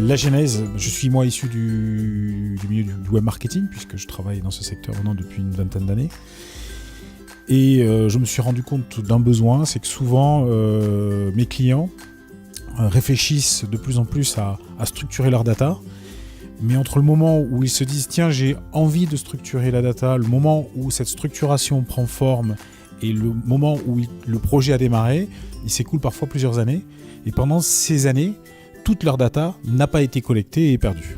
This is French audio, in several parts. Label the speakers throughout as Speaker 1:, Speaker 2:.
Speaker 1: La genèse, je suis moi issu du milieu du web marketing, puisque je travaille dans ce secteur maintenant depuis une vingtaine d'années. Et je me suis rendu compte d'un besoin, c'est que souvent mes clients réfléchissent de plus en plus à structurer leur data. Mais entre le moment où ils se disent « tiens, j'ai envie de structurer la data », le moment où cette structuration prend forme et le moment où le projet a démarré, il s'écoule parfois plusieurs années. Et pendant ces années, toute leur data n'a pas été collectée et perdue.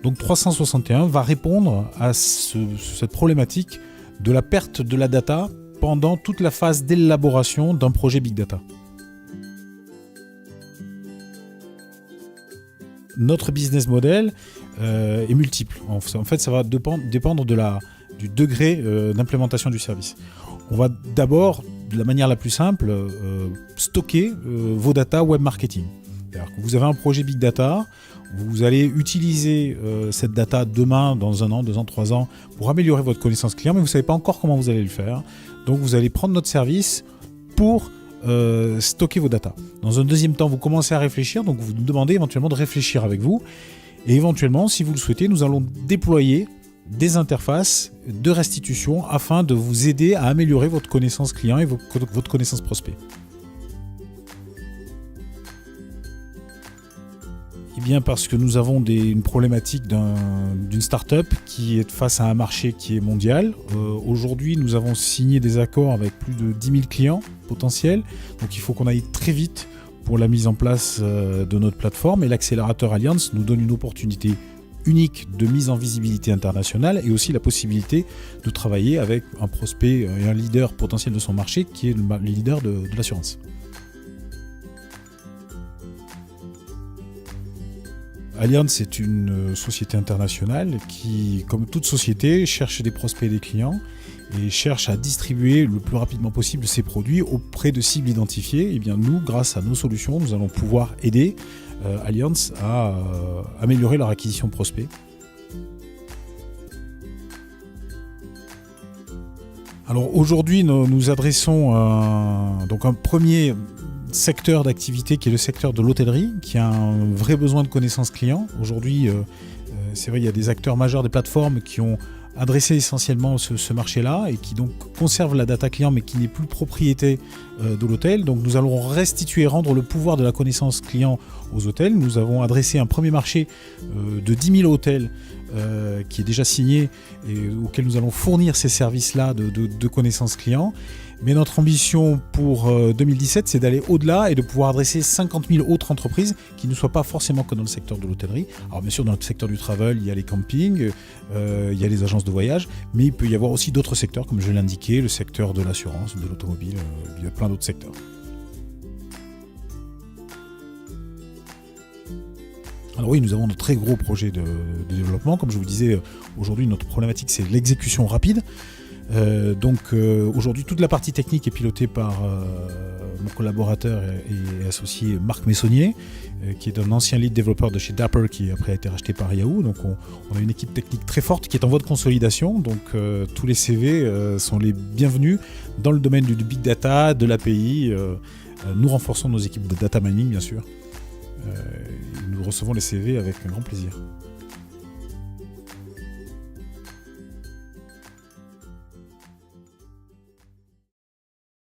Speaker 1: Donc 361 va répondre à cette problématique de la perte de la data pendant toute la phase d'élaboration d'un projet Big Data. Notre business model est multiple. En fait, ça va dépendre du degré d'implémentation du service. On va d'abord, de la manière la plus simple, stocker vos data web marketing. C'est-à-dire que vous avez un projet Big Data, vous allez utiliser cette data demain, dans 1 an, 2 ans, 3 ans, pour améliorer votre connaissance client, mais vous ne savez pas encore comment vous allez le faire. Donc vous allez prendre notre service pour stocker vos data. Dans un deuxième temps, vous commencez à réfléchir, donc vous nous demandez éventuellement de réfléchir avec vous. Et éventuellement, si vous le souhaitez, nous allons déployer des interfaces de restitution afin de vous aider à améliorer votre connaissance client et votre connaissance prospect. Eh bien parce que nous avons une problématique d'une start-up qui est face à un marché qui est mondial. Aujourd'hui, nous avons signé des accords avec plus de 10 000 clients potentiels. Donc il faut qu'on aille très vite pour la mise en place de notre plateforme. Et l'accélérateur Allianz nous donne une opportunité unique de mise en visibilité internationale et aussi la possibilité de travailler avec un prospect et un leader potentiel de son marché qui est le leader de l'assurance. Allianz est une société internationale qui, comme toute société, cherche des prospects et des clients et cherche à distribuer le plus rapidement possible ses produits auprès de cibles identifiées. Et bien nous, grâce à nos solutions, nous allons pouvoir aider Allianz à améliorer leur acquisition de prospects. Alors aujourd'hui, nous adressons un premier secteur d'activité qui est le secteur de l'hôtellerie, qui a un vrai besoin de connaissances clients. Aujourd'hui, c'est vrai, il y a des acteurs majeurs des plateformes qui ont adressé essentiellement ce marché-là et qui donc conservent la data client mais qui n'est plus propriété de l'hôtel. Donc nous allons restituer, rendre le pouvoir de la connaissance client aux hôtels. Nous avons adressé un premier marché de 10 000 hôtels qui est déjà signé et auquel nous allons fournir ces services-là de connaissance client. Mais notre ambition pour 2017, c'est d'aller au-delà et de pouvoir adresser 50 000 autres entreprises qui ne soient pas forcément que dans le secteur de l'hôtellerie. Alors bien sûr, dans le secteur du travel, il y a les campings, il y a les agences de voyage, mais il peut y avoir aussi d'autres secteurs, comme je l'ai indiqué, le secteur de l'assurance, de l'automobile, il y a plein d'autres secteurs. Alors oui, nous avons de très gros projets de développement. Comme je vous disais, aujourd'hui, notre problématique, c'est l'exécution rapide. Aujourd'hui, toute la partie technique est pilotée par mon collaborateur et associé Marc Messonnier, qui est un ancien lead développeur de chez Dapper, qui après a été racheté par Yahoo. Donc on a une équipe technique très forte qui est en voie de consolidation. Donc tous les CV sont les bienvenus dans le domaine du big data, de l'API. Nous renforçons nos équipes de data mining, bien sûr. Nous recevons les CV avec un grand plaisir.